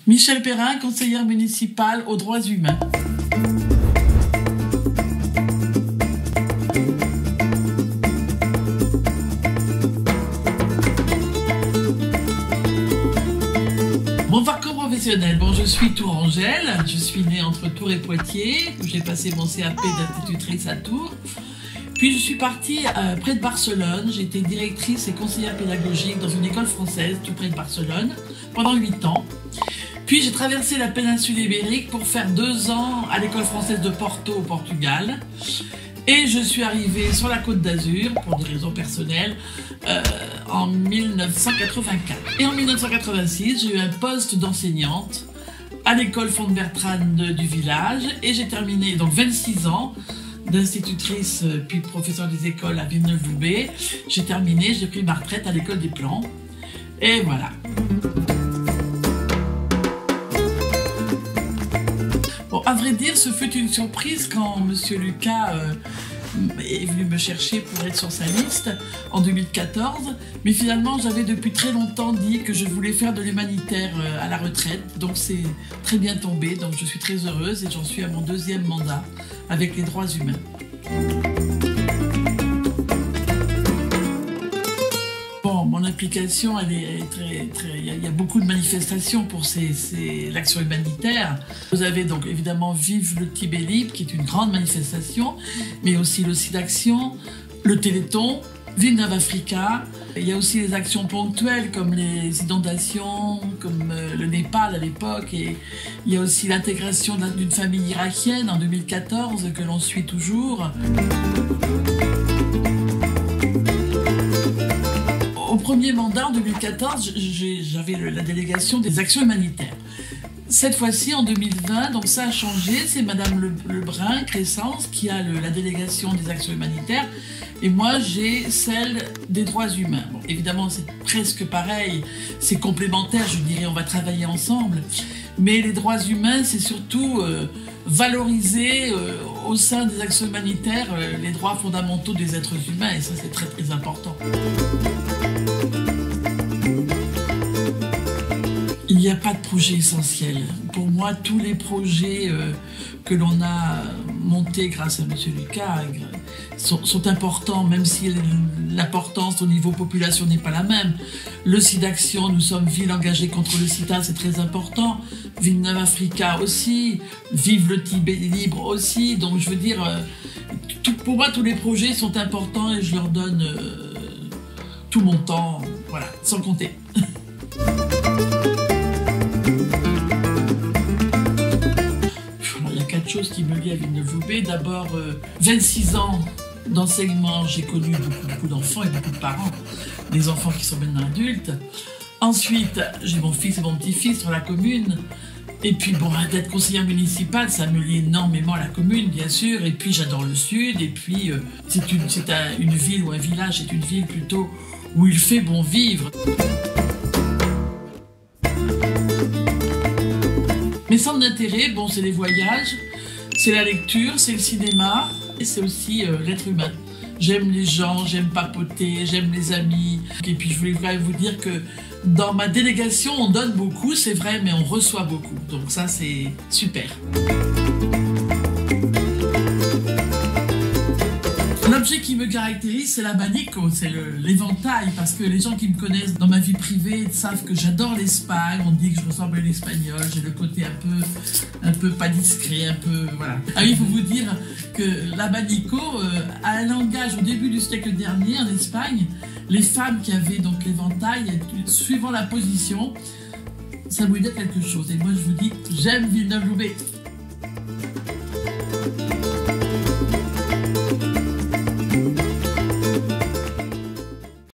Michèle Perrin, conseillère municipale aux droits humains. Mon parcours professionnel, bon, je suis tourangelle, je suis née entre Tours et Poitiers, où j'ai passé mon CAP d'institutrice à Tours. Puis je suis partie près de Barcelone, j'ai été directrice et conseillère pédagogique dans une école française tout près de Barcelone pendant 8 ans. Puis j'ai traversé la péninsule ibérique pour faire 2 ans à l'école française de Porto au Portugal. Et je suis arrivée sur la Côte d'Azur, pour des raisons personnelles, en 1984. Et en 1986, j'ai eu un poste d'enseignante à l'école Font-Bertrand du village. Et j'ai terminé donc 26 ans d'institutrice puis professeure des écoles à Villeneuve-Loubet. J'ai terminé, j'ai pris ma retraite à l'école des Plans. Et voilà. Bon, à vrai dire, ce fut une surprise quand M. Lucas est venu me chercher pour être sur sa liste en 2014. Mais finalement, j'avais depuis très longtemps dit que je voulais faire de l'humanitaire à la retraite. Donc c'est très bien tombé. Donc je suis très heureuse et j'en suis à mon 2e mandat avec les droits humains. Bon, mon implication, elle est il y a beaucoup de manifestations pour l'action humanitaire. Vous avez donc évidemment Vive le Tibet libre, qui est une grande manifestation, mais aussi le SIDAction, le Téléthon, Villeneuve Africa. Il y a aussi les actions ponctuelles comme les inondations, comme le Népal à l'époque. Et il y a aussi l'intégration d'une famille irakienne en 2014 que l'on suit toujours. Au premier mandat en 2014, j'avais la délégation des actions humanitaires. Cette fois-ci, en 2020, donc ça a changé, c'est Madame Lebrun, Crescence, qui a la délégation des actions humanitaires, et moi j'ai celle des droits humains. Bon, évidemment, c'est presque pareil, c'est complémentaire, je dirais, on va travailler ensemble, mais les droits humains, c'est surtout valoriser au sein des actions humanitaires les droits fondamentaux des êtres humains, et ça c'est très très important. Il n'y a pas de projet essentiel. Pour moi, tous les projets que l'on a montés grâce à M. Lucas sont importants, même si l'importance au niveau population n'est pas la même. Le SIDAction, nous sommes ville engagée contre le sida, c'est très important. Villeneuve Africa aussi, Vive le Tibet libre aussi. Donc je veux dire, pour moi, tous les projets sont importants et je leur donne tout mon temps, voilà, sans compter. Il y a 4 choses qui me lient à Villeneuve-Loubet. D'abord, 26 ans d'enseignement, j'ai connu beaucoup d'enfants et beaucoup de parents, des enfants qui sont maintenant adultes. Ensuite, j'ai mon fils et mon petit-fils sur la commune. Et puis, bon, d'être conseillère municipale, ça me lie énormément à la commune, bien sûr. Et puis, j'adore le Sud. Et puis, c'est une ville ou un village, c'est une ville plutôt où il fait bon vivre. Mes centres d'intérêt, bon, c'est les voyages, c'est la lecture, c'est le cinéma et c'est aussi l'être humain. J'aime les gens, j'aime papoter, j'aime les amis. Et puis je voulais vraiment vous dire que dans ma délégation, on donne beaucoup, c'est vrai, mais on reçoit beaucoup. Donc ça, c'est super. L'objet qui me caractérise, c'est l'abanico, c'est l'éventail, parce que les gens qui me connaissent dans ma vie privée savent que j'adore l'Espagne. On dit que je ressemble à une Espagnole, j'ai le côté un peu pas discret, un peu, voilà. Ah oui, il faut vous dire que l'abanico a un langage au début du siècle dernier en Espagne. Les femmes qui avaient donc l'éventail, suivant la position, ça voulait dire quelque chose. Et moi, je vous dis, j'aime Villeneuve-Loubet.